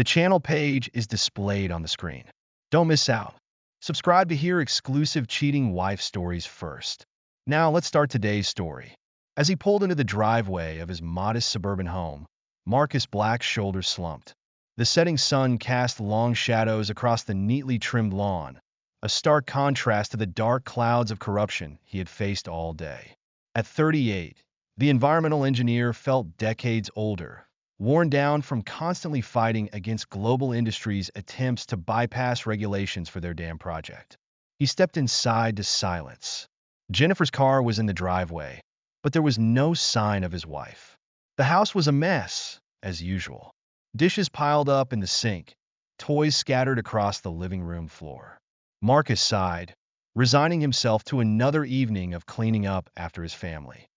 The channel page is displayed on the screen. Don't miss out. Subscribe to hear exclusive cheating wife stories first. Now let's start today's story. As he pulled into the driveway of his modest suburban home, Marcus Black's shoulders slumped. The setting sun cast long shadows across the neatly trimmed lawn, a stark contrast to the dark clouds of corruption he had faced all day. At 38, the environmental engineer felt decades older, worn down from constantly fighting against global industry's attempts to bypass regulations for their dam project. He stepped inside to silence. Jennifer's car was in the driveway, but there was no sign of his wife. The house was a mess, as usual. Dishes piled up in the sink, toys scattered across the living room floor. Marcus sighed, resigning himself to another evening of cleaning up after his family.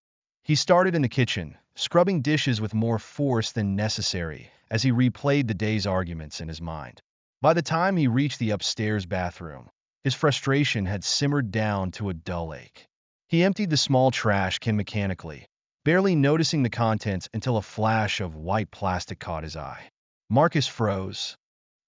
He started in the kitchen, scrubbing dishes with more force than necessary as he replayed the day's arguments in his mind. By the time he reached the upstairs bathroom, his frustration had simmered down to a dull ache. He emptied the small trash can mechanically, barely noticing the contents until a flash of white plastic caught his eye. Marcus froze,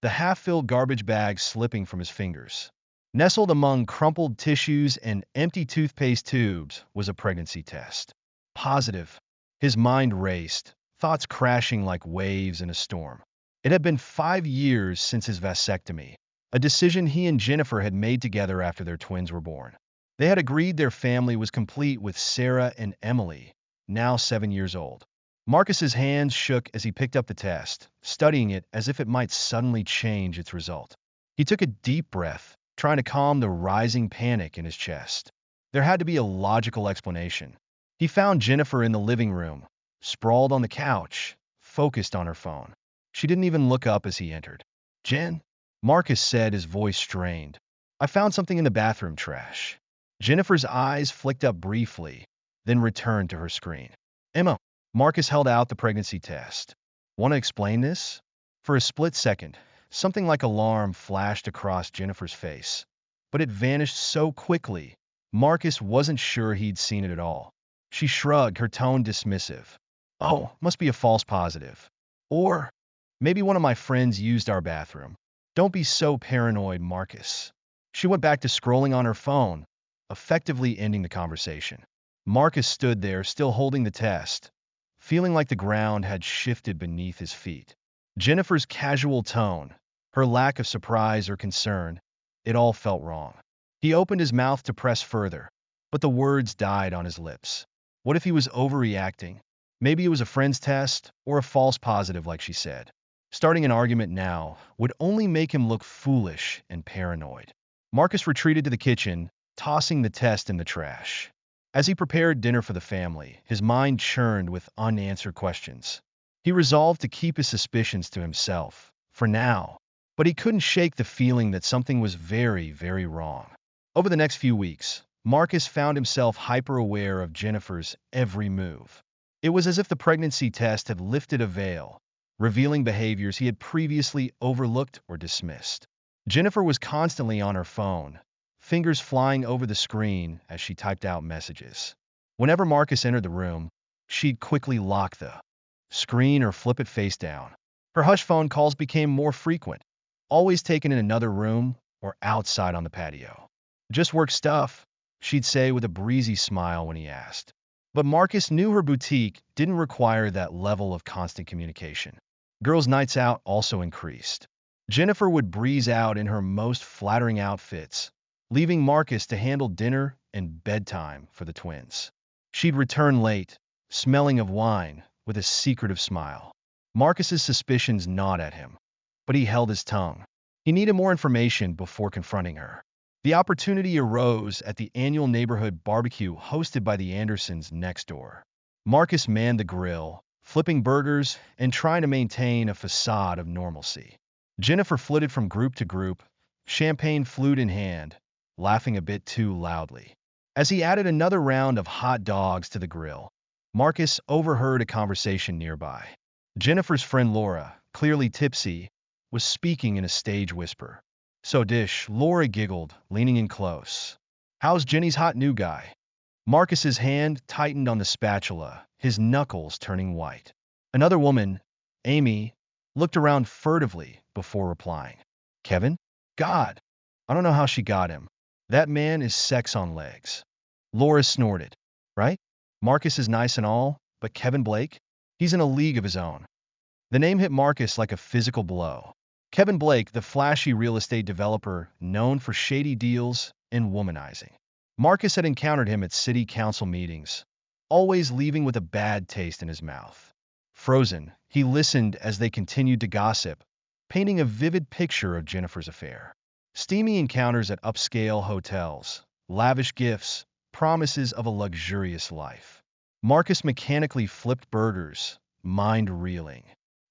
the half-filled garbage bag slipping from his fingers. Nestled among crumpled tissues and empty toothpaste tubes was a pregnancy test. Positive. His mind raced, thoughts crashing like waves in a storm. It had been 5 years since his vasectomy, a decision he and Jennifer had made together after their twins were born. They had agreed their family was complete with Sarah and Emily, now 7 years old. Marcus's hands shook as he picked up the test, studying it as if it might suddenly change its result. He took a deep breath, trying to calm the rising panic in his chest. There had to be a logical explanation. He found Jennifer in the living room, sprawled on the couch, focused on her phone. She didn't even look up as he entered. "Jen?" Marcus said, his voice strained. "I found something in the bathroom trash." Jennifer's eyes flicked up briefly, then returned to her screen. "Emma." Marcus held out the pregnancy test. "Want to explain this?" For a split second, something like alarm flashed across Jennifer's face. But it vanished so quickly, Marcus wasn't sure he'd seen it at all. She shrugged, her tone dismissive. "Oh, must be a false positive. Or maybe one of my friends used our bathroom. Don't be so paranoid, Marcus." She went back to scrolling on her phone, effectively ending the conversation. Marcus stood there, still holding the test, feeling like the ground had shifted beneath his feet. Jennifer's casual tone, her lack of surprise or concern, it all felt wrong. He opened his mouth to press further, but the words died on his lips. What if he was overreacting? Maybe it was a friend's test, or a false positive like she said. Starting an argument now would only make him look foolish and paranoid. Marcus retreated to the kitchen, tossing the test in the trash. As he prepared dinner for the family, his mind churned with unanswered questions. He resolved to keep his suspicions to himself, for now, but he couldn't shake the feeling that something was very, very wrong. Over the next few weeks, Marcus found himself hyper-aware of Jennifer's every move. It was as if the pregnancy test had lifted a veil, revealing behaviors he had previously overlooked or dismissed. Jennifer was constantly on her phone, fingers flying over the screen as she typed out messages. Whenever Marcus entered the room, she'd quickly lock the screen or flip it face down. Her hush phone calls became more frequent, always taken in another room or outside on the patio. "Just work stuff," she'd say with a breezy smile when he asked. But Marcus knew her boutique didn't require that level of constant communication. Girls' nights out also increased. Jennifer would breeze out in her most flattering outfits, leaving Marcus to handle dinner and bedtime for the twins. She'd return late, smelling of wine, with a secretive smile. Marcus's suspicions gnawed at him, but he held his tongue. He needed more information before confronting her. The opportunity arose at the annual neighborhood barbecue hosted by the Andersons next door. Marcus manned the grill, flipping burgers and trying to maintain a facade of normalcy. Jennifer flitted from group to group, champagne flute in hand, laughing a bit too loudly. As he added another round of hot dogs to the grill, Marcus overheard a conversation nearby. Jennifer's friend Laura, clearly tipsy, was speaking in a stage whisper. "So Dish," Laura giggled, leaning in close. "How's Jenny's hot new guy?" Marcus's hand tightened on the spatula, his knuckles turning white. Another woman, Amy, looked around furtively before replying. Kevin? God, I don't know how she got him. That man is sex on legs. Laura snorted. Right? Marcus is nice and all, but Kevin Blake? He's in a league of his own. The name hit Marcus like a physical blow. Kevin Blake, the flashy real estate developer known for shady deals and womanizing. Marcus had encountered him at city council meetings, always leaving with a bad taste in his mouth. Frozen, he listened as they continued to gossip, painting a vivid picture of Jennifer's affair. Steamy encounters at upscale hotels, lavish gifts, promises of a luxurious life. Marcus mechanically flipped burgers, mind reeling.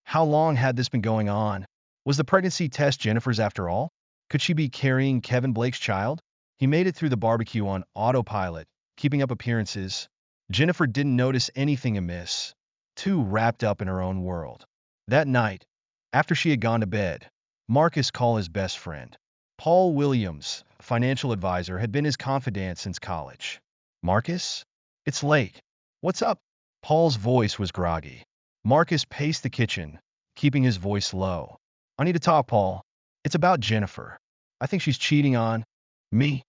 How long had this been going on? Was the pregnancy test Jennifer's after all? Could she be carrying Kevin Blake's child? He made it through the barbecue on autopilot, keeping up appearances. Jennifer didn't notice anything amiss, too wrapped up in her own world. That night, after she had gone to bed, Marcus called his best friend. Paul Williams, a financial advisor, had been his confidant since college. Marcus? It's late. What's up? Paul's voice was groggy. Marcus paced the kitchen, keeping his voice low. I need to talk, Paul. It's about Jennifer. I think she's cheating on me.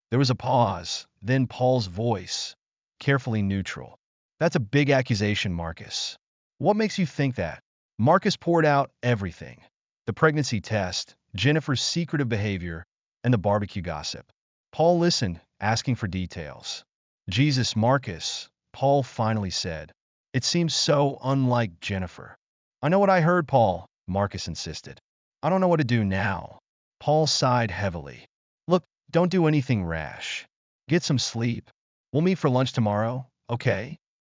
There was a pause, then Paul's voice, carefully neutral. That's a big accusation, Marcus. What makes you think that? Marcus poured out everything. The pregnancy test, Jennifer's secretive behavior, and the barbecue gossip. Paul listened, asking for details. Jesus, Marcus, Paul finally said. It seems so unlike Jennifer. I know what I heard, Paul, Marcus insisted. I don't know what to do now. Paul sighed heavily. Look, don't do anything rash. Get some sleep. We'll meet for lunch tomorrow, okay?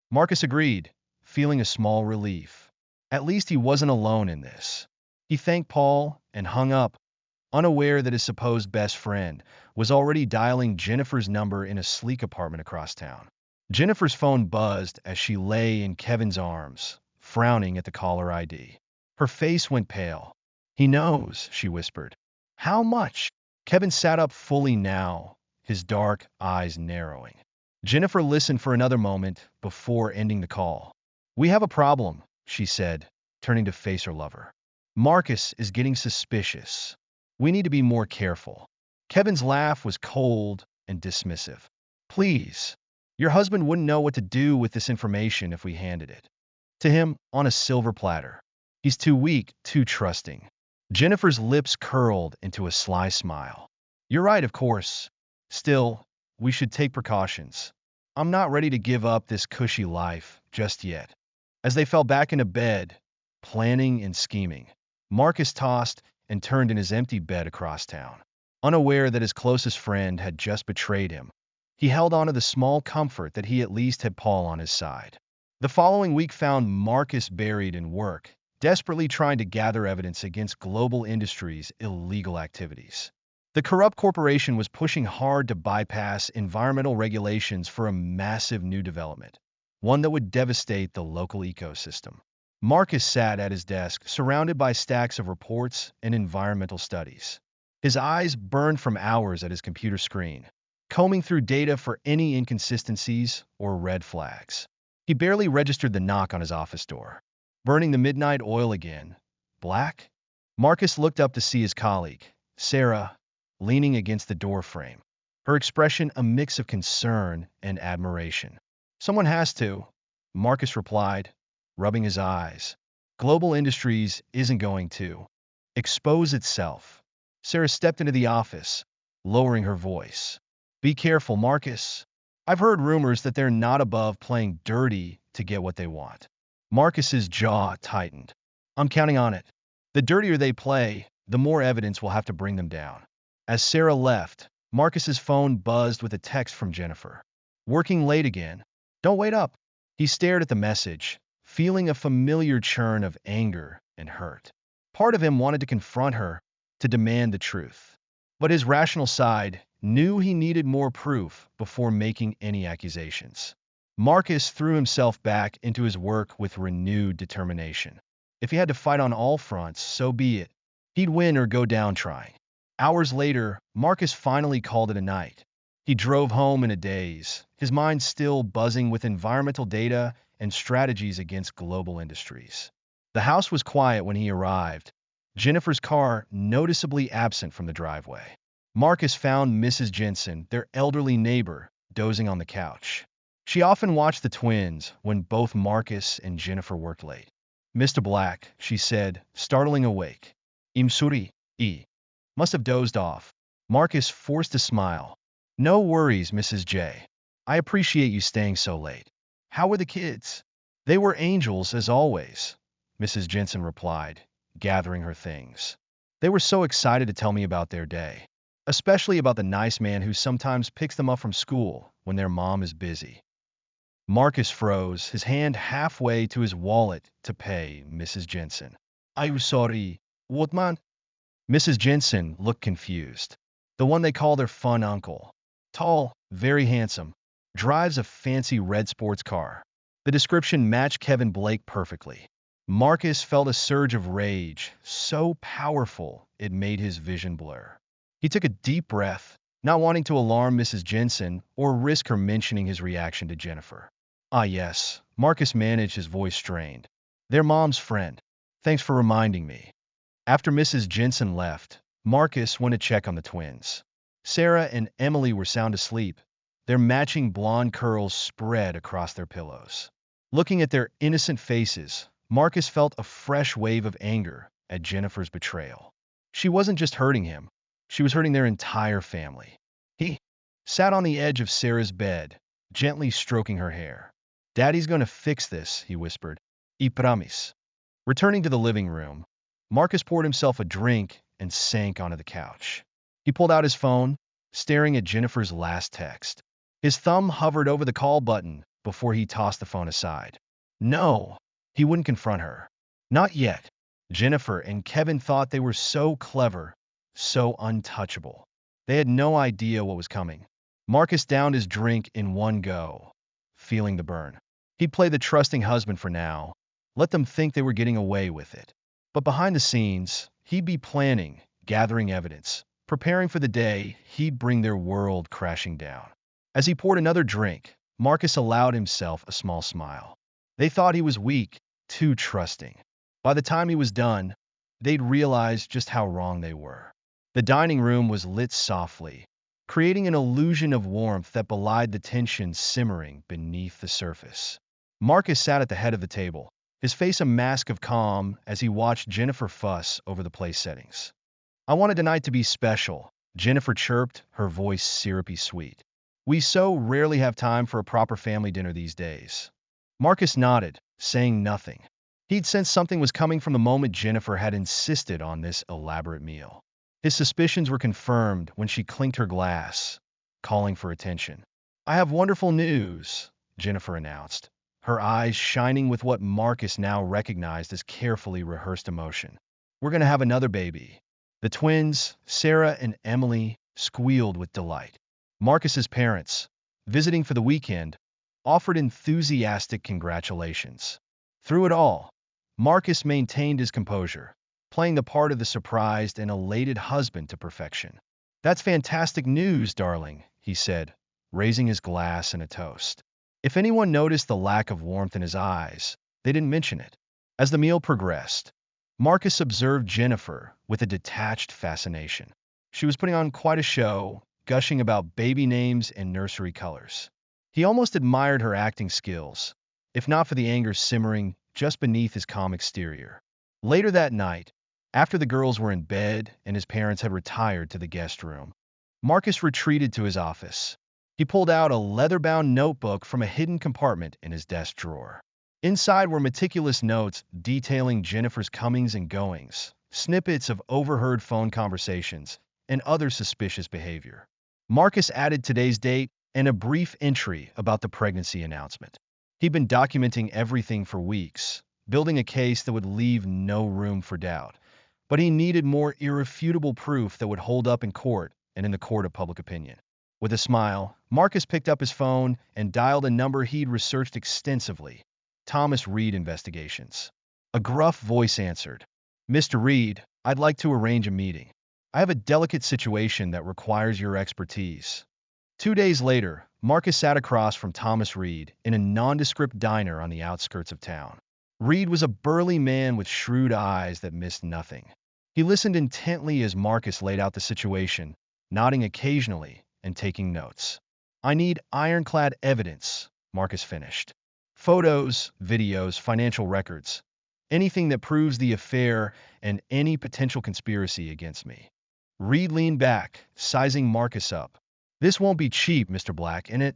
Marcus agreed, feeling a small relief. At least he wasn't alone in this. He thanked Paul and hung up, unaware that his supposed best friend was already dialing Jennifer's number in a sleek apartment across town. Jennifer's phone buzzed as she lay in Kevin's arms, frowning at the caller ID. Her face went pale. He knows, she whispered. How much? Kevin sat up fully now, his dark eyes narrowing. Jennifer listened for another moment before ending the call. We have a problem, she said, turning to face her lover. Marcus is getting suspicious. We need to be more careful. Kevin's laugh was cold and dismissive. Please, your husband wouldn't know what to do with this information if we handed it to him on a silver platter. He's too weak, too trusting. Jennifer's lips curled into a sly smile. You're right, of course. Still, we should take precautions. I'm not ready to give up this cushy life just yet. As they fell back into bed, planning and scheming, Marcus tossed and turned in his empty bed across town. Unaware that his closest friend had just betrayed him, he held on to the small comfort that he at least had Paul on his side. The following week found Marcus buried in work, desperately trying to gather evidence against Global Industries' illegal activities. The corrupt corporation was pushing hard to bypass environmental regulations for a massive new development, one that would devastate the local ecosystem. Marcus sat at his desk, surrounded by stacks of reports and environmental studies. His eyes burned from hours at his computer screen, combing through data for any inconsistencies or red flags. He barely registered the knock on his office door. Burning the midnight oil again. Black? Marcus looked up to see his colleague, Sarah, leaning against the door frame, her expression a mix of concern and admiration. Someone has to, Marcus replied, rubbing his eyes. Global Industries isn't going to expose itself. Sarah stepped into the office, lowering her voice. Be careful, Marcus. I've heard rumors that they're not above playing dirty to get what they want. Marcus's jaw tightened. I'm counting on it. The dirtier they play, the more evidence we'll have to bring them down. As Sarah left, Marcus's phone buzzed with a text from Jennifer. Working late again. Don't wait up. He stared at the message, feeling a familiar churn of anger and hurt. Part of him wanted to confront her, to demand the truth. But his rational side knew he needed more proof before making any accusations. Marcus threw himself back into his work with renewed determination. If he had to fight on all fronts, so be it. He'd win or go down trying. Hours later, Marcus finally called it a night. He drove home in a daze, his mind still buzzing with environmental data and strategies against Global Industries. The house was quiet when he arrived, Jennifer's car noticeably absent from the driveway. Marcus found Mrs. Jensen, their elderly neighbor, dozing on the couch. She often watched the twins when both Marcus and Jennifer worked late. Mr. Black, she said, startling awake. Imsuri, must have dozed off. Marcus forced a smile. No worries, Mrs. J. I appreciate you staying so late. How were the kids? They were angels, as always, Mrs. Jensen replied, gathering her things. They were so excited to tell me about their day, especially about the nice man who sometimes picks them up from school when their mom is busy. Marcus froze, his hand halfway to his wallet to pay Mrs. Jensen. I'm sorry, what man? Mrs. Jensen looked confused. The one they call their fun uncle. Tall, very handsome, drives a fancy red sports car. The description matched Kevin Blake perfectly. Marcus felt a surge of rage, so powerful it made his vision blur. He took a deep breath, not wanting to alarm Mrs. Jensen or risk her mentioning his reaction to Jennifer. Ah yes, Marcus managed, his voice strained. Their mom's friend. Thanks for reminding me. After Mrs. Jensen left, Marcus went to check on the twins. Sarah and Emily were sound asleep, their matching blonde curls spread across their pillows. Looking at their innocent faces, Marcus felt a fresh wave of anger at Jennifer's betrayal. She wasn't just hurting him, she was hurting their entire family. He sat on the edge of Sarah's bed, gently stroking her hair. Daddy's going to fix this, he whispered. I promise. Returning to the living room, Marcus poured himself a drink and sank onto the couch. He pulled out his phone, staring at Jennifer's last text. His thumb hovered over the call button before he tossed the phone aside. No, he wouldn't confront her. Not yet. Jennifer and Kevin thought they were so clever, so untouchable. They had no idea what was coming. Marcus downed his drink in one go, feeling the burn. He'd play the trusting husband for now, let them think they were getting away with it. But behind the scenes, he'd be planning, gathering evidence, preparing for the day he'd bring their world crashing down. As he poured another drink, Marcus allowed himself a small smile. They thought he was weak, too trusting. By the time he was done, they'd realize just how wrong they were. The dining room was lit softly, creating an illusion of warmth that belied the tension simmering beneath the surface. Marcus sat at the head of the table, his face a mask of calm as he watched Jennifer fuss over the place settings. I wanted tonight to be special, Jennifer chirped, her voice syrupy sweet. We so rarely have time for a proper family dinner these days. Marcus nodded, saying nothing. He'd sensed something was coming from the moment Jennifer had insisted on this elaborate meal. His suspicions were confirmed when she clinked her glass, calling for attention. I have wonderful news, Jennifer announced, her eyes shining with what Marcus now recognized as carefully rehearsed emotion. We're going to have another baby. The twins, Sarah and Emily, squealed with delight. Marcus's parents, visiting for the weekend, offered enthusiastic congratulations. Through it all, Marcus maintained his composure, playing the part of the surprised and elated husband to perfection. That's fantastic news, darling, he said, raising his glass in a toast. If anyone noticed the lack of warmth in his eyes, they didn't mention it. As the meal progressed, Marcus observed Jennifer with a detached fascination. She was putting on quite a show, gushing about baby names and nursery colors. He almost admired her acting skills, if not for the anger simmering just beneath his calm exterior. Later that night, after the girls were in bed and his parents had retired to the guest room, Marcus retreated to his office. He pulled out a leather-bound notebook from a hidden compartment in his desk drawer. Inside were meticulous notes detailing Jennifer's comings and goings, snippets of overheard phone conversations, and other suspicious behavior. Marcus added today's date and a brief entry about the pregnancy announcement. He'd been documenting everything for weeks, building a case that would leave no room for doubt. But he needed more irrefutable proof that would hold up in court and in the court of public opinion. With a smile, Marcus picked up his phone and dialed a number he'd researched extensively. Thomas Reed Investigations. A gruff voice answered. Mr. Reed, I'd like to arrange a meeting. I have a delicate situation that requires your expertise. 2 days later, Marcus sat across from Thomas Reed in a nondescript diner on the outskirts of town. Reed was a burly man with shrewd eyes that missed nothing. He listened intently as Marcus laid out the situation, nodding occasionally and taking notes. I need ironclad evidence, Marcus finished. Photos, videos, financial records. Anything that proves the affair and any potential conspiracy against me. Reed leaned back, sizing Marcus up. This won't be cheap, Mr. Black, and it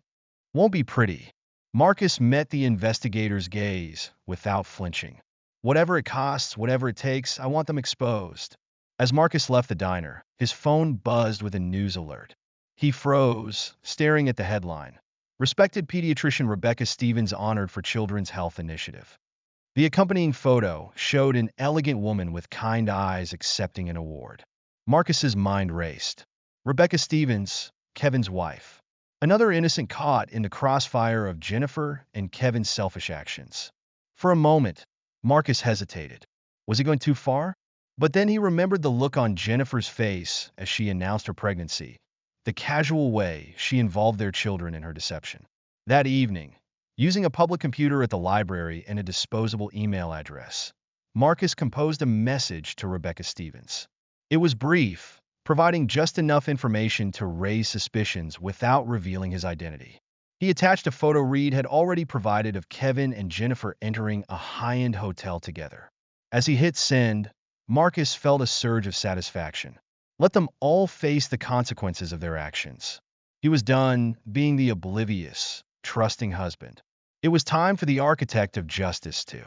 won't be pretty. Marcus met the investigator's gaze without flinching. Whatever it costs, whatever it takes, I want them exposed. As Marcus left the diner, his phone buzzed with a news alert. He froze, staring at the headline. Respected pediatrician Rebecca Stevens honored for Children's Health Initiative. The accompanying photo showed an elegant woman with kind eyes accepting an award. Marcus's mind raced. Rebecca Stevens, Kevin's wife. Another innocent caught in the crossfire of Jennifer and Kevin's selfish actions. For a moment, Marcus hesitated. Was he going too far? But then he remembered the look on Jennifer's face as she announced her pregnancy, the casual way she involved their children in her deception. That evening, using a public computer at the library and a disposable email address, Marcus composed a message to Rebecca Stevens. It was brief, providing just enough information to raise suspicions without revealing his identity. He attached a photo Reed had already provided of Kevin and Jennifer entering a high-end hotel together. As he hit send, Marcus felt a surge of satisfaction. Let them all face the consequences of their actions. He was done being the oblivious, trusting husband. It was time for the architect of justice to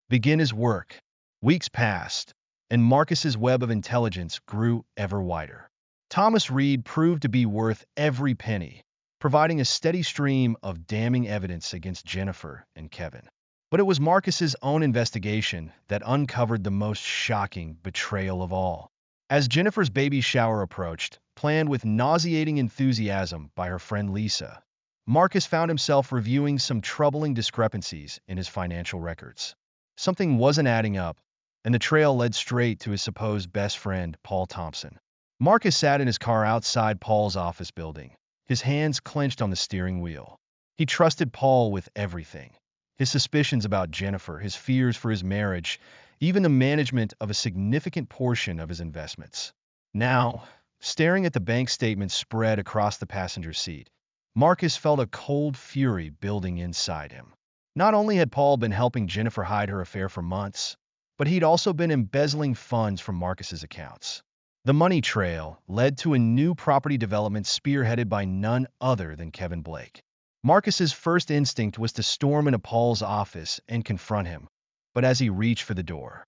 begin his work. Weeks passed, and Marcus's web of intelligence grew ever wider. Thomas Reed proved to be worth every penny, providing a steady stream of damning evidence against Jennifer and Kevin. But it was Marcus's own investigation that uncovered the most shocking betrayal of all. As Jennifer's baby shower approached, planned with nauseating enthusiasm by her friend Lisa, Marcus found himself reviewing some troubling discrepancies in his financial records. Something wasn't adding up, and the trail led straight to his supposed best friend, Paul Thompson. Marcus sat in his car outside Paul's office building, his hands clenched on the steering wheel. He trusted Paul with everything. His suspicions about Jennifer, his fears for his marriage, even the management of a significant portion of his investments. Now, staring at the bank statements spread across the passenger seat, Marcus felt a cold fury building inside him. Not only had Paul been helping Jennifer hide her affair for months, but he'd also been embezzling funds from Marcus's accounts. The money trail led to a new property development spearheaded by none other than Kevin Blake. Marcus's first instinct was to storm into Paul's office and confront him, but as he reached for the door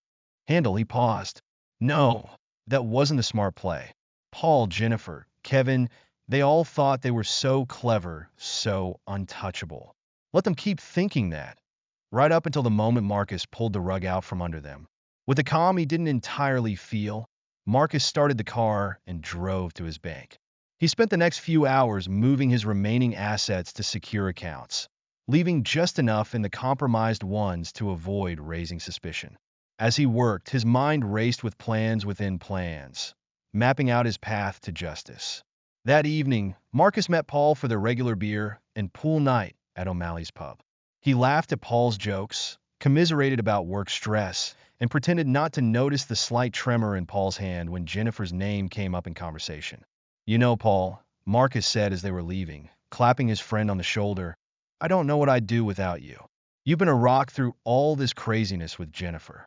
handle, he paused. No, that wasn't a smart play. Paul, Jennifer, Kevin, they all thought they were so clever, so untouchable. Let them keep thinking that, right up until the moment Marcus pulled the rug out from under them. With a calm he didn't entirely feel, Marcus started the car and drove to his bank. He spent the next few hours moving his remaining assets to secure accounts, leaving just enough in the compromised ones to avoid raising suspicion. As he worked, his mind raced with plans within plans, mapping out his path to justice. That evening, Marcus met Paul for their regular beer and pool night at O'Malley's pub. He laughed at Paul's jokes, commiserated about work stress, and pretended not to notice the slight tremor in Paul's hand when Jennifer's name came up in conversation. You know, Paul, Marcus said as they were leaving, clapping his friend on the shoulder, I don't know what I'd do without you. You've been a rock through all this craziness with Jennifer.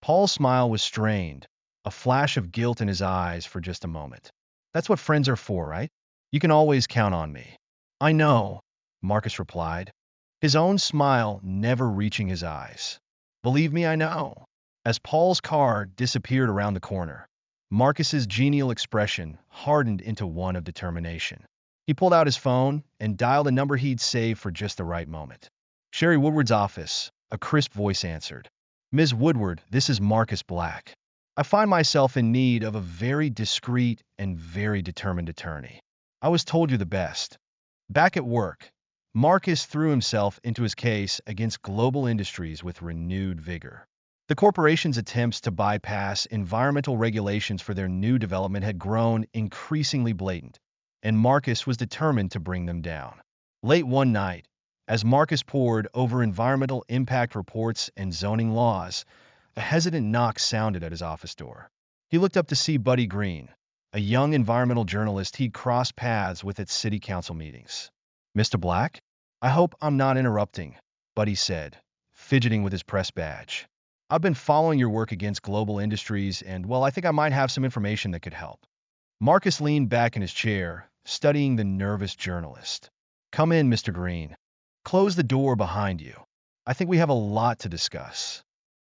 Paul's smile was strained, a flash of guilt in his eyes for just a moment. That's what friends are for, right? You can always count on me. I know, Marcus replied, his own smile never reaching his eyes. Believe me, I know. As Paul's car disappeared around the corner, Marcus's genial expression hardened into one of determination. He pulled out his phone and dialed a number he'd saved for just the right moment. Sherry Woodward's office, a crisp voice answered. Ms. Woodward, this is Marcus Black. I find myself in need of a very discreet and very determined attorney. I was told you're the best. Back at work, Marcus threw himself into his case against Global Industries with renewed vigor. The corporation's attempts to bypass environmental regulations for their new development had grown increasingly blatant, and Marcus was determined to bring them down. Late one night, As Marcus pored over environmental impact reports and zoning laws, a hesitant knock sounded at his office door. He looked up to see Buddy Green, a young environmental journalist he'd crossed paths with at city council meetings. "Mr. Black? I hope I'm not interrupting," Buddy said, fidgeting with his press badge. "I've been following your work against global industries, and, well, I think I might have some information that could help." Marcus leaned back in his chair, studying the nervous journalist. "Come in, Mr. Green. Close the door behind you. I think we have a lot to discuss."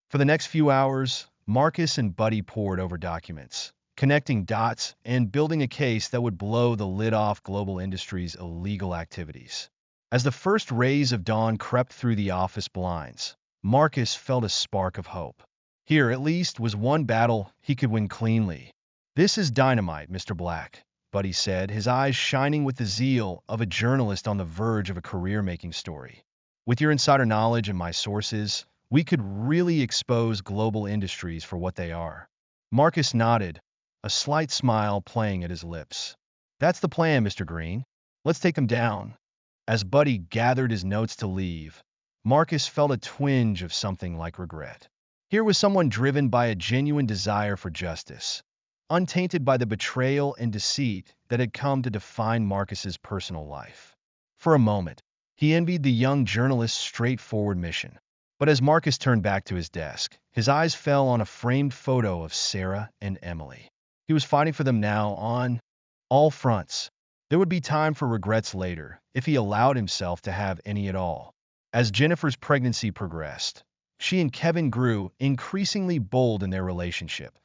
For the next few hours, Marcus and Buddy pored over documents, connecting dots and building a case that would blow the lid off global industry's illegal activities. As the first rays of dawn crept through the office blinds, Marcus felt a spark of hope. Here, at least, was one battle he could win cleanly. "This is dynamite, Mr. Black," Buddy said, his eyes shining with the zeal of a journalist on the verge of a career-making story. "With your insider knowledge and my sources, we could really expose global industries for what they are." Marcus nodded, a slight smile playing at his lips. "That's the plan, Mr. Green. Let's take them down." As Buddy gathered his notes to leave, Marcus felt a twinge of something like regret. Here was someone driven by a genuine desire for justice, untainted by the betrayal and deceit that had come to define Marcus's personal life. For a moment, he envied the young journalist's straightforward mission. But as Marcus turned back to his desk, his eyes fell on a framed photo of Sarah and Emily. He was fighting for them now on all fronts. There would be time for regrets later, if he allowed himself to have any at all. As Jennifer's pregnancy progressed, she and Kevin grew increasingly bold in their relationship.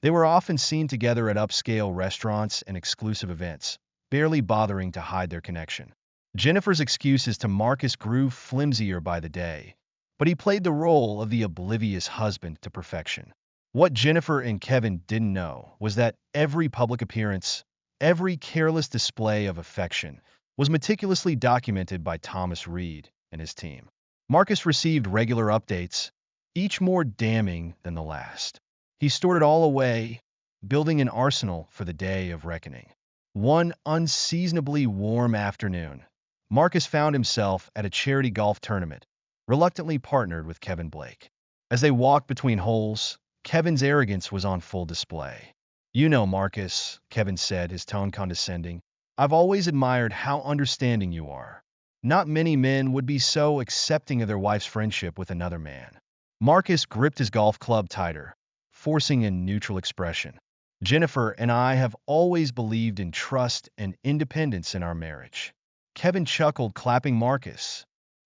They were often seen together at upscale restaurants and exclusive events, barely bothering to hide their connection. Jennifer's excuses to Marcus grew flimsier by the day, but he played the role of the oblivious husband to perfection. What Jennifer and Kevin didn't know was that every public appearance, every careless display of affection, was meticulously documented by Thomas Reed and his team. Marcus received regular updates, each more damning than the last. He stored it all away, building an arsenal for the day of reckoning. One unseasonably warm afternoon, Marcus found himself at a charity golf tournament, reluctantly partnered with Kevin Blake. As they walked between holes, Kevin's arrogance was on full display. "You know, Marcus," Kevin said, his tone condescending, "I've always admired how understanding you are. Not many men would be so accepting of their wife's friendship with another man." Marcus gripped his golf club tighter, forcing a neutral expression. "Jennifer and I have always believed in trust and independence in our marriage." Kevin chuckled, clapping Marcus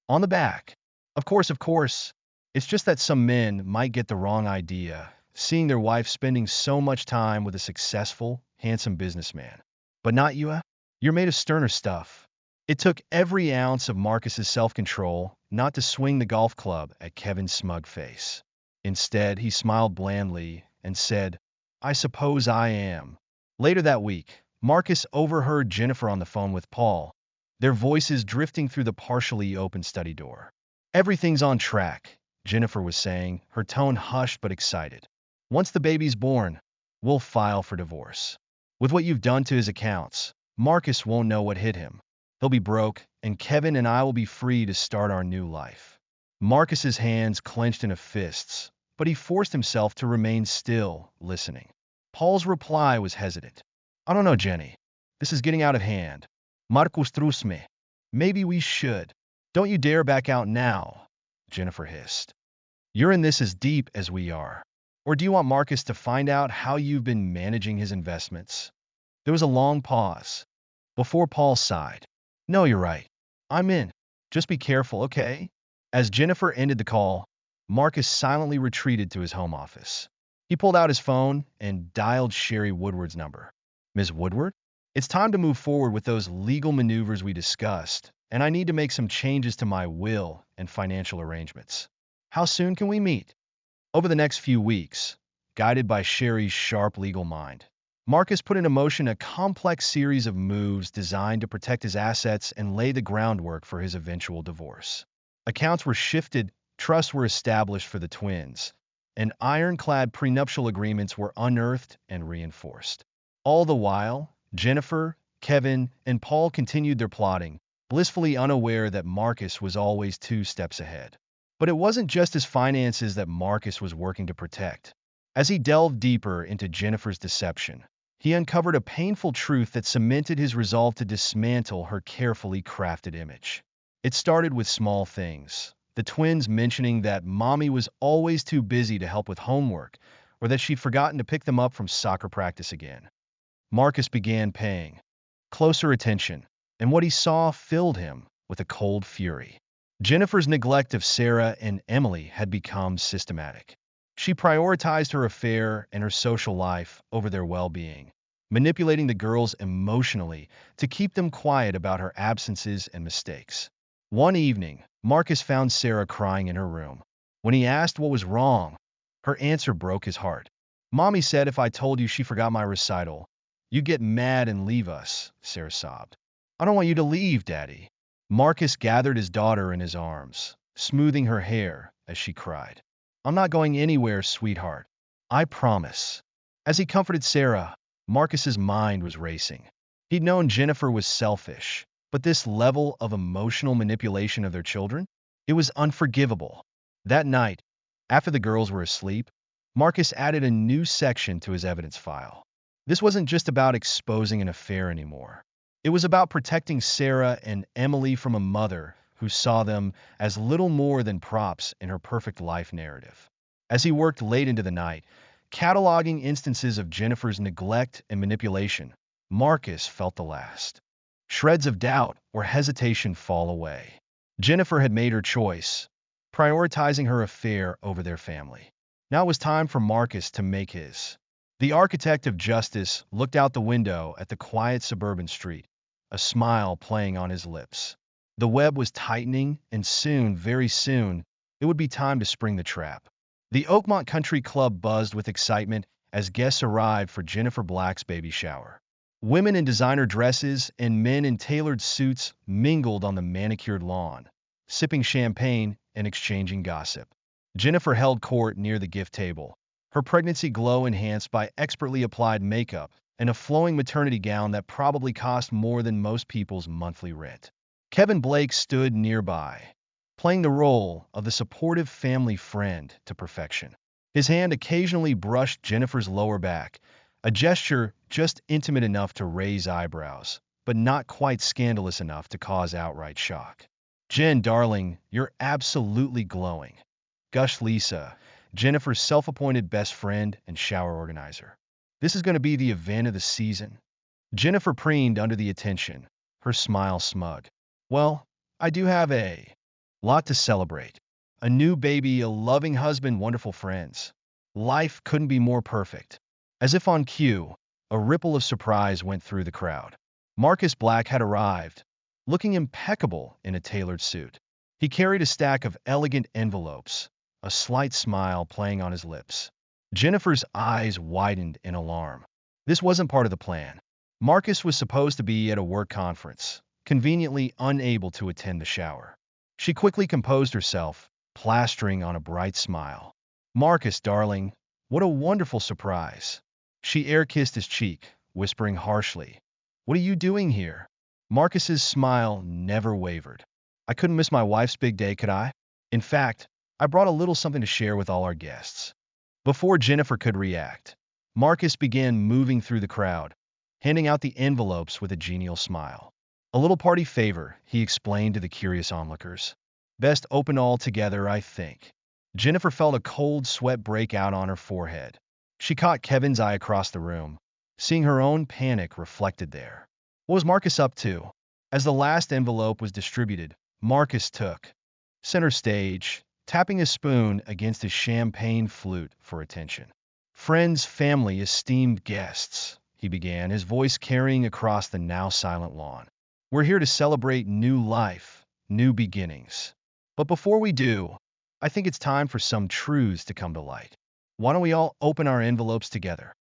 on the back. Of course. It's just that some men might get the wrong idea, seeing their wife spending so much time with a successful, handsome businessman. But not you. You're made of sterner stuff." It took every ounce of Marcus's self-control not to swing the golf club at Kevin's smug face. Instead, he smiled blandly and said, "I suppose I am." Later that week, Marcus overheard Jennifer on the phone with Paul, their voices drifting through the partially open study door. "Everything's on track," Jennifer was saying, her tone hushed but excited. "Once the baby's born, we'll file for divorce. With what you've done to his accounts, Marcus won't know what hit him. He'll be broke, and Kevin and I will be free to start our new life." Marcus's hands clenched into fists, but he forced himself to remain still, listening. Paul's reply was hesitant. "I don't know, Jenny. This is getting out of hand. Marcus trust me. Maybe we should." "Don't you dare back out now," Jennifer hissed. "You're in this as deep as we are. Or do you want Marcus to find out how you've been managing his investments?" There was a long pause before Paul sighed. "No, you're right. I'm in. Just be careful, okay?" As Jennifer ended the call, Marcus silently retreated to his home office. He pulled out his phone and dialed Sherry Woodward's number. "Ms. Woodward? It's time to move forward with those legal maneuvers we discussed, and I need to make some changes to my will and financial arrangements. How soon can we meet?" Over the next few weeks, guided by Sherry's sharp legal mind, Marcus put into motion a complex series of moves designed to protect his assets and lay the groundwork for his eventual divorce. Accounts were shifted, trusts were established for the twins, and ironclad prenuptial agreements were unearthed and reinforced. All the while, Jennifer, Kevin, and Paul continued their plotting, blissfully unaware that Marcus was always 2 steps ahead. But it wasn't just his finances that Marcus was working to protect. As he delved deeper into Jennifer's deception, he uncovered a painful truth that cemented his resolve to dismantle her carefully crafted image. It started with small things. The twins mentioning that mommy was always too busy to help with homework, or that she'd forgotten to pick them up from soccer practice again. Marcus began paying closer attention, and what he saw filled him with a cold fury. Jennifer's neglect of Sarah and Emily had become systematic. She prioritized her affair and her social life over their well-being, manipulating the girls emotionally to keep them quiet about her absences and mistakes. One evening, Marcus found Sarah crying in her room. When he asked what was wrong, her answer broke his heart. "Mommy said if I told you she forgot my recital, you'd get mad and leave us," Sarah sobbed. "I don't want you to leave, Daddy." Marcus gathered his daughter in his arms, smoothing her hair as she cried. "I'm not going anywhere, sweetheart. I promise." As he comforted Sarah, Marcus's mind was racing. He'd known Jennifer was selfish, but this level of emotional manipulation of their children? It was unforgivable. That night, after the girls were asleep, Marcus added a new section to his evidence file. This wasn't just about exposing an affair anymore. It was about protecting Sarah and Emily from a mother who saw them as little more than props in her perfect life narrative. As he worked late into the night, cataloging instances of Jennifer's neglect and manipulation, Marcus felt the last shreds of doubt or hesitation fall away. Jennifer had made her choice, prioritizing her affair over their family. Now it was time for Marcus to make his. The architect of justice looked out the window at the quiet suburban street, a smile playing on his lips. The web was tightening, and soon, very soon, it would be time to spring the trap. The Oakmont Country Club buzzed with excitement as guests arrived for Jennifer Black's baby shower. Women in designer dresses and men in tailored suits mingled on the manicured lawn, sipping champagne and exchanging gossip. Jennifer held court near the gift table, her pregnancy glow enhanced by expertly applied makeup and a flowing maternity gown that probably cost more than most people's monthly rent. Kevin Blake stood nearby, playing the role of the supportive family friend to perfection. His hand occasionally brushed Jennifer's lower back, a gesture just intimate enough to raise eyebrows, but not quite scandalous enough to cause outright shock. "Jen, darling, you're absolutely glowing," gushed Lisa, Jennifer's self-appointed best friend and shower organizer. "This is going to be the event of the season." Jennifer preened under the attention, her smile smug. "Well, I do have a lot to celebrate. A new baby, a loving husband, wonderful friends. Life couldn't be more perfect." As if on cue, a ripple of surprise went through the crowd. Marcus Black had arrived, looking impeccable in a tailored suit. He carried a stack of elegant envelopes, a slight smile playing on his lips. Jennifer's eyes widened in alarm. This wasn't part of the plan. Marcus was supposed to be at a work conference, conveniently unable to attend the shower. She quickly composed herself, plastering on a bright smile. "Marcus, darling, what a wonderful surprise." She air-kissed his cheek, whispering harshly, "What are you doing here?" Marcus's smile never wavered. "I couldn't miss my wife's big day, could I? In fact, I brought a little something to share with all our guests." Before Jennifer could react, Marcus began moving through the crowd, handing out the envelopes with a genial smile. "A little party favor," he explained to the curious onlookers. "Best open all together, I think." Jennifer felt a cold sweat break out on her forehead. She caught Kevin's eye across the room, seeing her own panic reflected there. What was Marcus up to? As the last envelope was distributed, Marcus took center stage, tapping his spoon against his champagne flute for attention. "Friends, family, esteemed guests," he began, his voice carrying across the now silent lawn. "We're here to celebrate new life, new beginnings. But before we do, I think it's time for some truths to come to light. Why don't we all open our envelopes together?"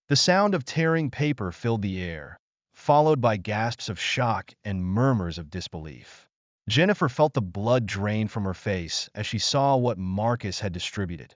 The sound of tearing paper filled the air, followed by gasps of shock and murmurs of disbelief. Jennifer felt the blood drain from her face as she saw what Marcus had distributed.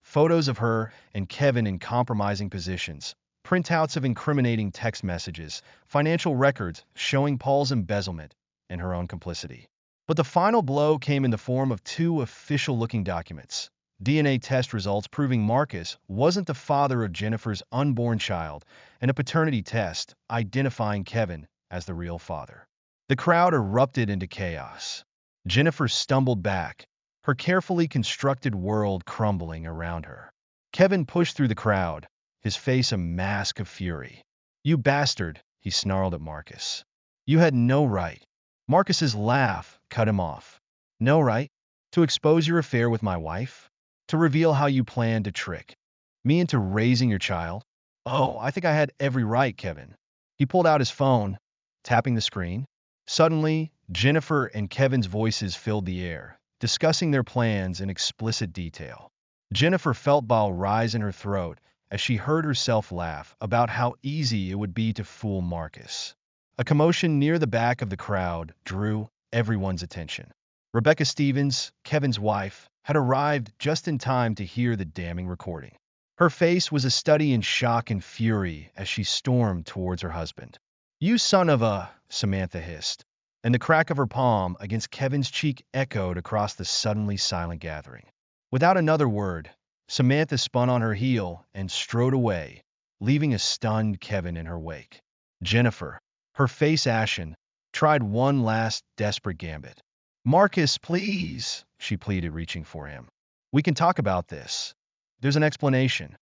Photos of her and Kevin in compromising positions, printouts of incriminating text messages, financial records showing Paul's embezzlement, and her own complicity. But the final blow came in the form of two official-looking documents. DNA test results proving Marcus wasn't the father of Jennifer's unborn child, and a paternity test identifying Kevin as the real father. The crowd erupted into chaos. Jennifer stumbled back, her carefully constructed world crumbling around her. Kevin pushed through the crowd, his face a mask of fury. "You bastard," he snarled at Marcus. "You had no right." Marcus's laugh cut him off. "No right? To expose your affair with my wife? To reveal how you planned to trick me into raising your child? Oh, I think I had every right, Kevin." He pulled out his phone, tapping the screen. Suddenly, Jennifer and Kevin's voices filled the air, discussing their plans in explicit detail. Jennifer felt bile rise in her throat as she heard herself laugh about how easy it would be to fool Marcus. A commotion near the back of the crowd drew everyone's attention. Rebecca Stevens, Kevin's wife, had arrived just in time to hear the damning recording. Her face was a study in shock and fury as she stormed towards her husband. "You son of a," Samantha hissed, and the crack of her palm against Kevin's cheek echoed across the suddenly silent gathering. Without another word, Samantha spun on her heel and strode away, leaving a stunned Kevin in her wake. Jennifer, her face ashen, tried one last desperate gambit. "Marcus, please," she pleaded, reaching for him. "We can talk about this. There's an explanation."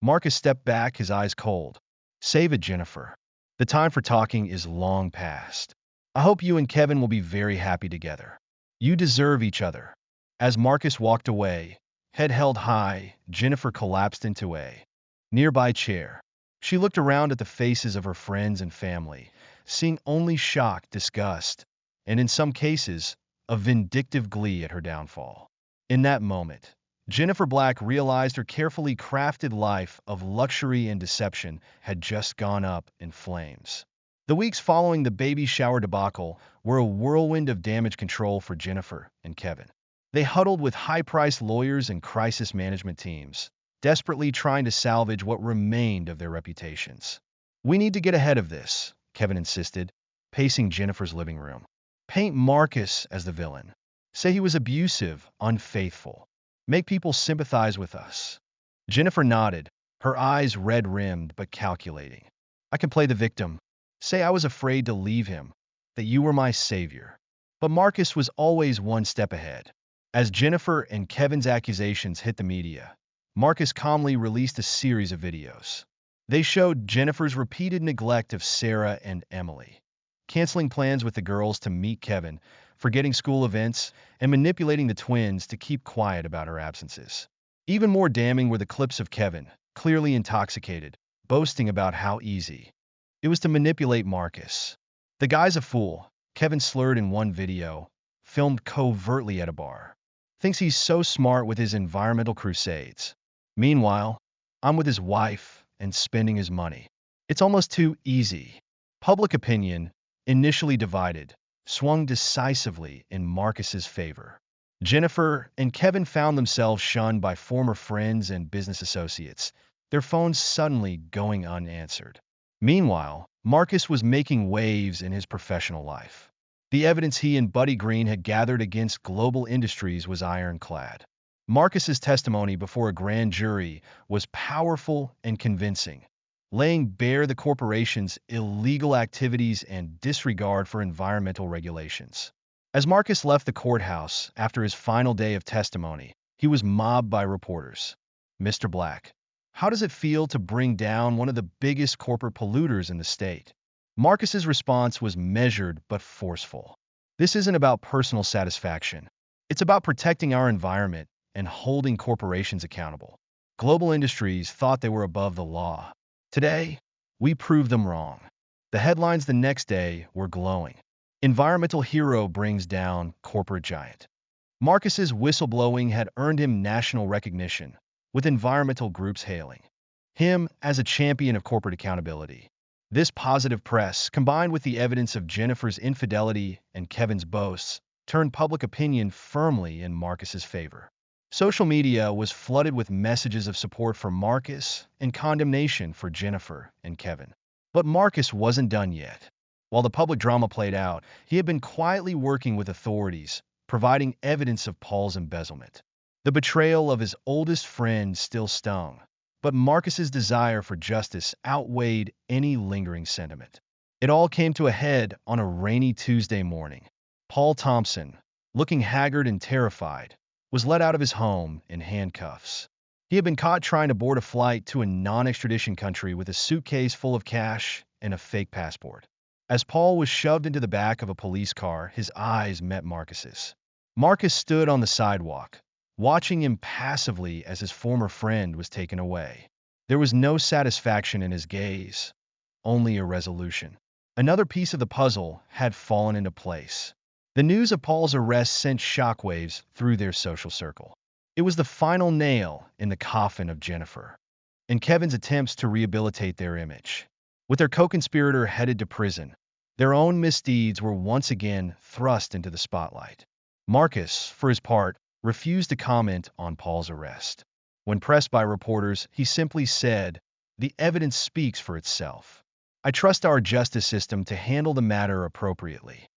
Marcus stepped back, his eyes cold. "Save it, Jennifer. The time for talking is long past. I hope you and Kevin will be very happy together. You deserve each other." As Marcus walked away, head held high, Jennifer collapsed into a nearby chair. She looked around at the faces of her friends and family, seeing only shock, disgust, and in some cases, a vindictive glee at her downfall. In that moment, Jennifer Black realized her carefully crafted life of luxury and deception had just gone up in flames. The weeks following the baby shower debacle were a whirlwind of damage control for Jennifer and Kevin. They huddled with high-priced lawyers and crisis management teams, desperately trying to salvage what remained of their reputations. "We need to get ahead of this," Kevin insisted, pacing Jennifer's living room. "Paint Marcus as the villain. Say he was abusive, unfaithful. Make people sympathize with us." Jennifer nodded, her eyes red-rimmed but calculating. "I can play the victim. Say I was afraid to leave him, that you were my savior." But Marcus was always one step ahead. As Jennifer and Kevin's accusations hit the media, Marcus calmly released a series of videos. They showed Jennifer's repeated neglect of Sarah and Emily, canceling plans with the girls to meet Kevin, forgetting school events, and manipulating the twins to keep quiet about her absences. Even more damning were the clips of Kevin, clearly intoxicated, boasting about how easy it was to manipulate Marcus. "The guy's a fool," Kevin slurred in one video, filmed covertly at a bar. "Thinks he's so smart with his environmental crusades. Meanwhile, I'm with his wife and spending his money. It's almost too easy." Public opinion, initially divided, swung decisively in Marcus's favor. Jennifer and Kevin found themselves shunned by former friends and business associates, their phones suddenly going unanswered. Meanwhile, Marcus was making waves in his professional life. The evidence he and Buddy Green had gathered against global industries was ironclad. Marcus's testimony before a grand jury was powerful and convincing, laying bare the corporation's illegal activities and disregard for environmental regulations. As Marcus left the courthouse after his final day of testimony, he was mobbed by reporters. "Mr. Black, how does it feel to bring down one of the biggest corporate polluters in the state?" Marcus's response was measured but forceful. "This isn't about personal satisfaction. It's about protecting our environment and holding corporations accountable. Global industries thought they were above the law. Today, we proved them wrong." The headlines the next day were glowing. "Environmental hero brings down corporate giant." Marcus's whistleblowing had earned him national recognition, with environmental groups hailing him as a champion of corporate accountability. This positive press, combined with the evidence of Jennifer's infidelity and Kevin's boasts, turned public opinion firmly in Marcus's favor. Social media was flooded with messages of support for Marcus and condemnation for Jennifer and Kevin. But Marcus wasn't done yet. While the public drama played out, he had been quietly working with authorities, providing evidence of Paul's embezzlement. The betrayal of his oldest friend still stung, but Marcus's desire for justice outweighed any lingering sentiment. It all came to a head on a rainy Tuesday morning. Paul Thompson, looking haggard and terrified, was let out of his home in handcuffs. He had been caught trying to board a flight to a non-extradition country with a suitcase full of cash and a fake passport. As Paul was shoved into the back of a police car, his eyes met Marcus's. Marcus stood on the sidewalk, watching him passively as his former friend was taken away. There was no satisfaction in his gaze, only irresolution. Another piece of the puzzle had fallen into place. The news of Paul's arrest sent shockwaves through their social circle. It was the final nail in the coffin of Jennifer and Kevin's attempts to rehabilitate their image. With their co-conspirator headed to prison, their own misdeeds were once again thrust into the spotlight. Marcus, for his part, refused to comment on Paul's arrest. When pressed by reporters, he simply said, "The evidence speaks for itself. I trust our justice system to handle the matter appropriately."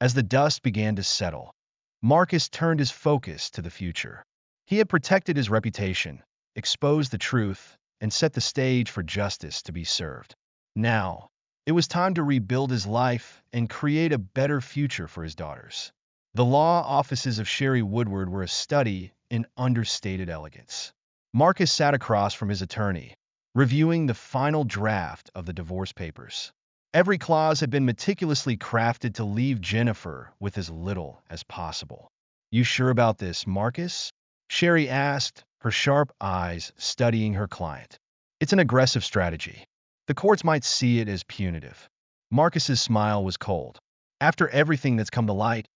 As the dust began to settle, Marcus turned his focus to the future. He had protected his reputation, exposed the truth, and set the stage for justice to be served. Now, it was time to rebuild his life and create a better future for his daughters. The law offices of Sherry Woodward were a study in understated elegance. Marcus sat across from his attorney, reviewing the final draft of the divorce papers. Every clause had been meticulously crafted to leave Jennifer with as little as possible. "You sure about this, Marcus?" Sherry asked, her sharp eyes studying her client. "It's an aggressive strategy. The courts might see it as punitive." Marcus's smile was cold. "After everything that's come to light,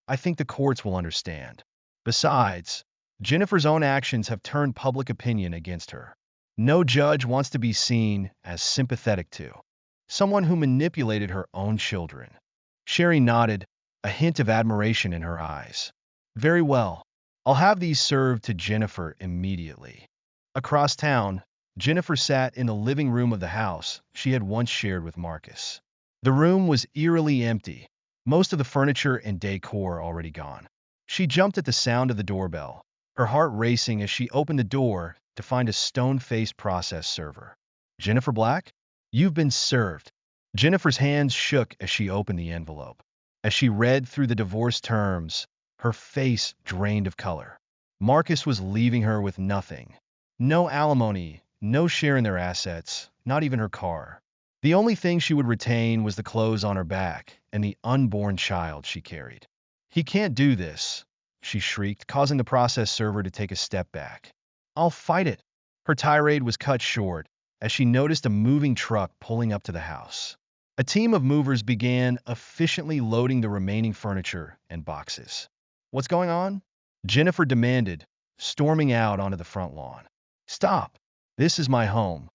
I think the courts will understand. Besides, Jennifer's own actions have turned public opinion against her. No judge wants to be seen as sympathetic to someone who manipulated her own children." Sherry nodded, a hint of admiration in her eyes. "Very well. I'll have these served to Jennifer immediately." Across town, Jennifer sat in the living room of the house she had once shared with Marcus. The room was eerily empty, most of the furniture and decor already gone. She jumped at the sound of the doorbell, her heart racing as she opened the door to find a stone-faced process server. "Jennifer Black? You've been served." Jennifer's hands shook as she opened the envelope. As she read through the divorce terms, her face drained of color. Marcus was leaving her with nothing. No alimony, no share in their assets, not even her car. The only thing she would retain was the clothes on her back and the unborn child she carried. "He can't do this," she shrieked, causing the process server to take a step back. "I'll fight it." Her tirade was cut short as she noticed a moving truck pulling up to the house. A team of movers began efficiently loading the remaining furniture and boxes. "What's going on?" Jennifer demanded, storming out onto the front lawn. "Stop! This is my home."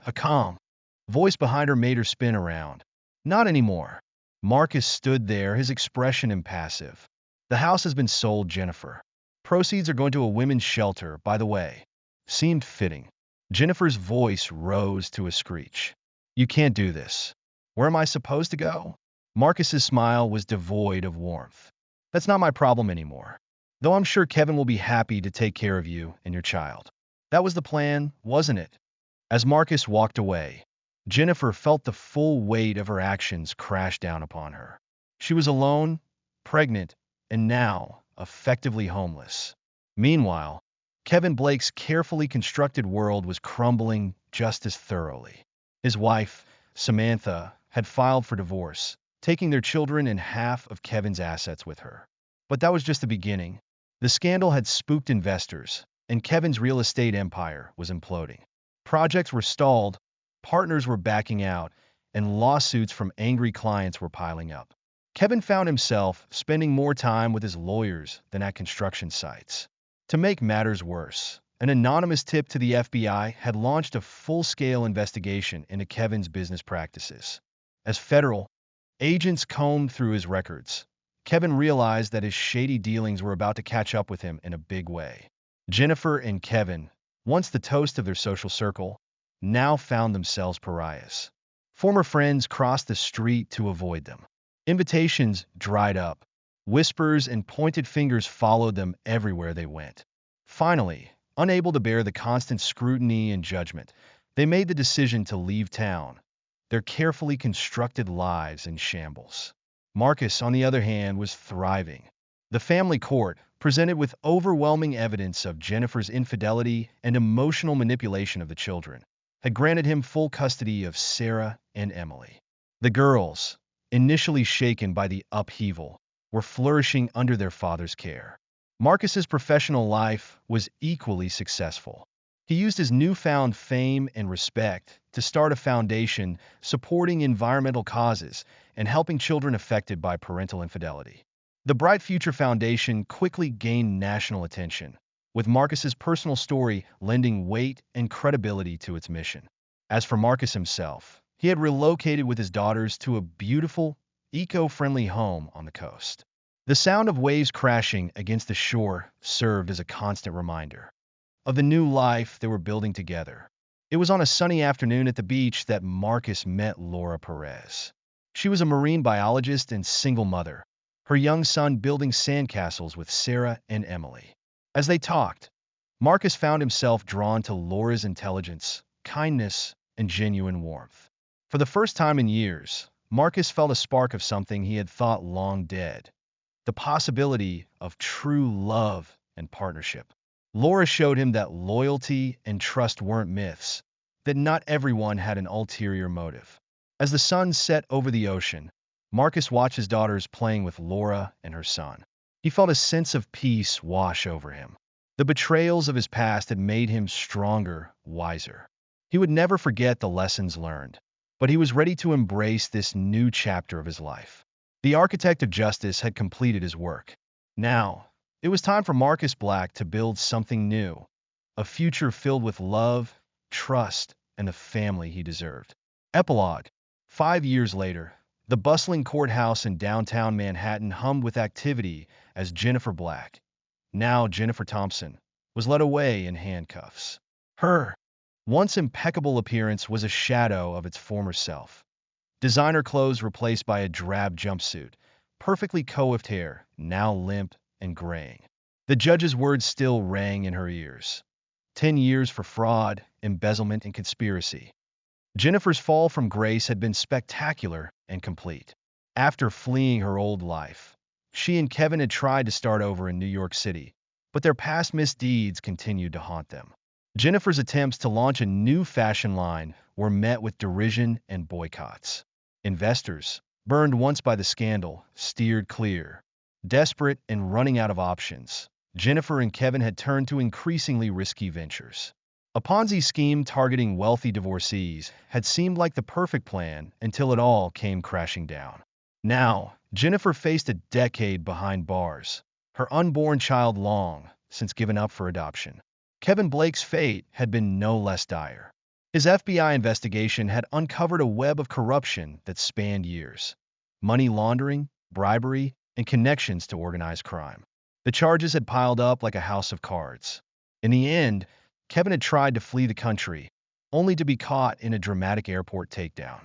A calm voice behind her made her spin around. "Not anymore." Marcus stood there, his expression impassive. "The house has been sold, Jennifer. Proceeds are going to a women's shelter, by the way." Seemed fitting. Jennifer's voice rose to a screech. "You can't do this." "Where am I supposed to go?" Marcus's smile was devoid of warmth. "That's not my problem anymore. Though I'm sure Kevin will be happy to take care of you and your child." That was the plan, wasn't it? As Marcus walked away, Jennifer felt the full weight of her actions crash down upon her. She was alone, pregnant, and now effectively homeless. Meanwhile, Kevin Blake's carefully constructed world was crumbling just as thoroughly. His wife, Samantha, had filed for divorce, taking their children and half of Kevin's assets with her. But that was just the beginning. The scandal had spooked investors, and Kevin's real estate empire was imploding. Projects were stalled, partners were backing out, and lawsuits from angry clients were piling up. Kevin found himself spending more time with his lawyers than at construction sites. To make matters worse, an anonymous tip to the FBI had launched a full-scale investigation into Kevin's business practices. As federal agents combed through his records, Kevin realized that his shady dealings were about to catch up with him in a big way. Jennifer and Kevin, once the toast of their social circle, now found themselves pariahs. Former friends crossed the street to avoid them. Invitations dried up. Whispers and pointed fingers followed them everywhere they went. Finally, unable to bear the constant scrutiny and judgment, they made the decision to leave town, their carefully constructed lives in shambles. Marcus, on the other hand, was thriving. The family court, presented with overwhelming evidence of Jennifer's infidelity and emotional manipulation of the children, had granted him full custody of Sarah and Emily. The girls, initially shaken by the upheaval, were flourishing under their father's care. Marcus's professional life was equally successful. He used his newfound fame and respect to start a foundation supporting environmental causes and helping children affected by parental infidelity. The Bright Future Foundation quickly gained national attention, with Marcus's personal story lending weight and credibility to its mission. As for Marcus himself, he had relocated with his daughters to a beautiful, eco-friendly home on the coast. The sound of waves crashing against the shore served as a constant reminder of the new life they were building together. It was on a sunny afternoon at the beach that Marcus met Laura Perez. She was a marine biologist and single mother, her young son building sandcastles with Sarah and Emily. As they talked, Marcus found himself drawn to Laura's intelligence, kindness, and genuine warmth. For the first time in years, Marcus felt a spark of something he had thought long dead, the possibility of true love and partnership. Laura showed him that loyalty and trust weren't myths, that not everyone had an ulterior motive. As the sun set over the ocean, Marcus watched his daughters playing with Laura and her son. He felt a sense of peace wash over him. The betrayals of his past had made him stronger, wiser. He would never forget the lessons learned, but he was ready to embrace this new chapter of his life. The architect of justice had completed his work. Now, it was time for Marcus Black to build something new, a future filled with love, trust, and the family he deserved. Epilogue. 5 years later, the bustling courthouse in downtown Manhattan hummed with activity as Jennifer Black, now Jennifer Thompson, was led away in handcuffs. Her once impeccable appearance was a shadow of its former self. Designer clothes replaced by a drab jumpsuit, perfectly coiffed hair, now limp and graying. The judge's words still rang in her ears. 10 years for fraud, embezzlement, and conspiracy. Jennifer's fall from grace had been spectacular and complete. After fleeing her old life, she and Kevin had tried to start over in New York City, but their past misdeeds continued to haunt them. Jennifer's attempts to launch a new fashion line were met with derision and boycotts. Investors, burned once by the scandal, steered clear. Desperate and running out of options, Jennifer and Kevin had turned to increasingly risky ventures. A Ponzi scheme targeting wealthy divorcees had seemed like the perfect plan until it all came crashing down. Now, Jennifer faced a decade behind bars, her unborn child long since given up for adoption. Kevin Blake's fate had been no less dire. His FBI investigation had uncovered a web of corruption that spanned years. Money laundering, bribery, and connections to organized crime. The charges had piled up like a house of cards. In the end, Kevin had tried to flee the country, only to be caught in a dramatic airport takedown.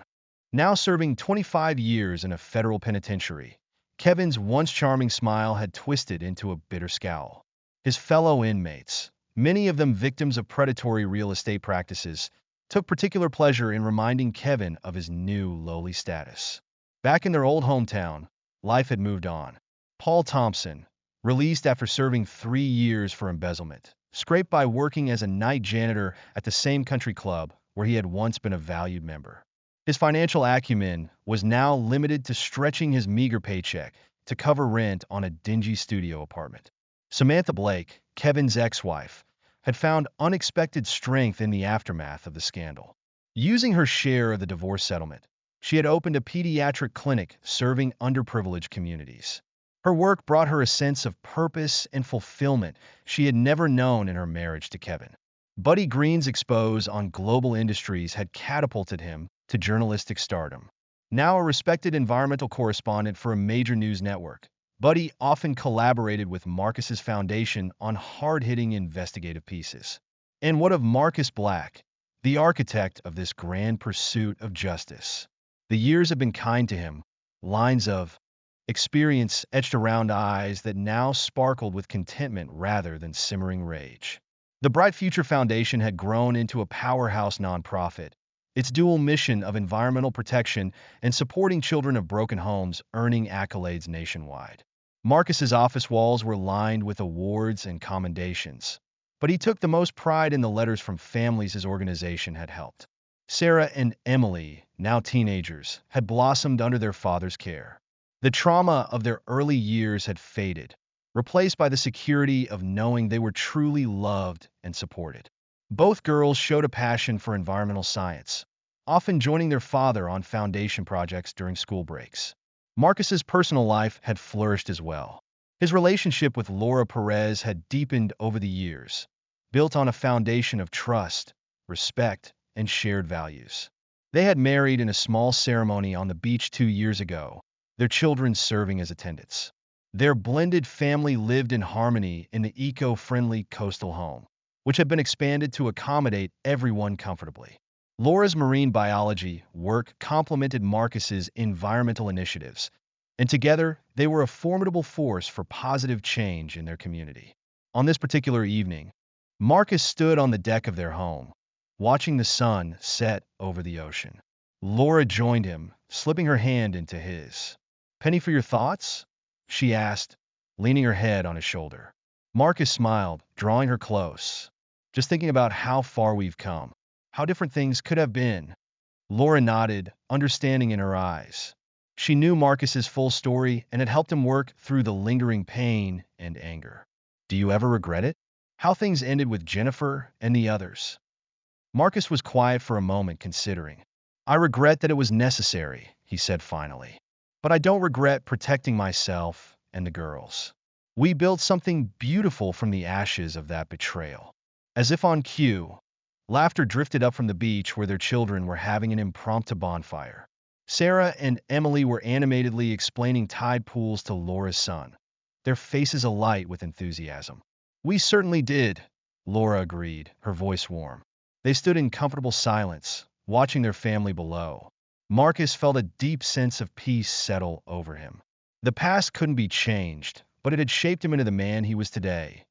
Now serving 25 years in a federal penitentiary, Kevin's once charming smile had twisted into a bitter scowl. His fellow inmates, many of them victims of predatory real estate practices, took particular pleasure in reminding Kevin of his new lowly status. Back in their old hometown, life had moved on. Paul Thompson, released after serving 3 years for embezzlement, scraped by working as a night janitor at the same country club where he had once been a valued member. His financial acumen was now limited to stretching his meager paycheck to cover rent on a dingy studio apartment. Samantha Blake, Kevin's ex-wife, had found unexpected strength in the aftermath of the scandal. Using her share of the divorce settlement, she had opened a pediatric clinic serving underprivileged communities. Her work brought her a sense of purpose and fulfillment she had never known in her marriage to Kevin. Buddy Green's expose on global industries had catapulted him to journalistic stardom. Now a respected environmental correspondent for a major news network, Buddy often collaborated with Marcus's foundation on hard-hitting investigative pieces. And what of Marcus Black, the architect of this grand pursuit of justice. The years have been kind to him, lines of experience etched around eyes that now sparkled with contentment rather than simmering rage. The Bright Future Foundation had grown into a powerhouse nonprofit, its dual mission of environmental protection and supporting children of broken homes earning accolades nationwide. Marcus's office walls were lined with awards and commendations, but he took the most pride in the letters from families his organization had helped. Sarah and Emily, now teenagers, had blossomed under their father's care. The trauma of their early years had faded, replaced by the security of knowing they were truly loved and supported. Both girls showed a passion for environmental science, often joining their father on foundation projects during school breaks. Marcus's personal life had flourished as well. His relationship with Laura Perez had deepened over the years, built on a foundation of trust, respect, and shared values. They had married in a small ceremony on the beach 2 years ago, their children serving as attendants. Their blended family lived in harmony in the eco-friendly coastal home, which had been expanded to accommodate everyone comfortably. Laura's marine biology work complemented Marcus's environmental initiatives, and together they were a formidable force for positive change in their community. On this particular evening, Marcus stood on the deck of their home, watching the sun set over the ocean. Laura joined him, slipping her hand into his. "Penny for your thoughts?" she asked, leaning her head on his shoulder. Marcus smiled, drawing her close. "Just thinking about how far we've come, how different things could have been." Laura nodded, understanding in her eyes. She knew Marcus's full story and had helped him work through the lingering pain and anger. "Do you ever regret it? How things ended with Jennifer and the others?" Marcus was quiet for a moment, considering. "I regret that it was necessary," he said finally. "But I don't regret protecting myself and the girls. We built something beautiful from the ashes of that betrayal." As if on cue, laughter drifted up from the beach where their children were having an impromptu bonfire. Sarah and Emily were animatedly explaining tide pools to Laura's son, their faces alight with enthusiasm. "We certainly did," Laura agreed, her voice warm. They stood in comfortable silence, watching their family below. Marcus felt a deep sense of peace settle over him. The past couldn't be changed, but it had shaped him into the man he was today.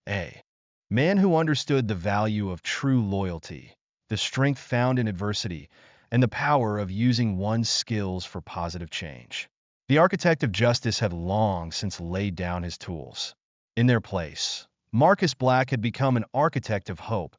A man who understood the value of true loyalty, the strength found in adversity, and the power of using one's skills for positive change. The architect of justice had long since laid down his tools. In their place, Marcus Black had become an architect of hope,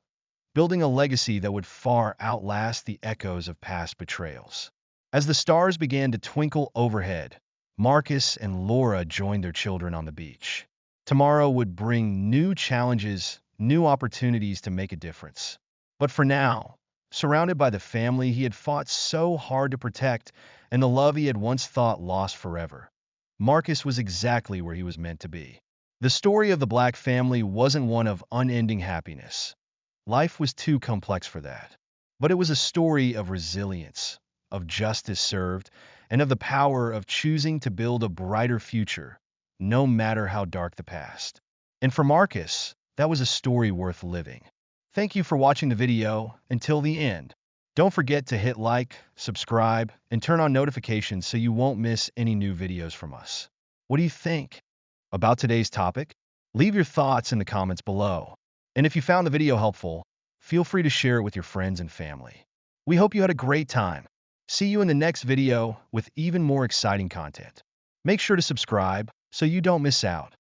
building a legacy that would far outlast the echoes of past betrayals. As the stars began to twinkle overhead, Marcus and Laura joined their children on the beach. Tomorrow would bring new challenges, new opportunities to make a difference. But for now, surrounded by the family he had fought so hard to protect and the love he had once thought lost forever, Marcus was exactly where he was meant to be. The story of the Black family wasn't one of unending happiness. Life was too complex for that. But it was a story of resilience, of justice served, and of the power of choosing to build a brighter future, no matter how dark the past. And for Marcus, that was a story worth living. Thank you for watching the video until the end. Don't forget to hit like, subscribe, and turn on notifications so you won't miss any new videos from us. What do you think about today's topic? Leave your thoughts in the comments below. And if you found the video helpful, feel free to share it with your friends and family. We hope you had a great time. See you in the next video with even more exciting content. Make sure to subscribe so you don't miss out.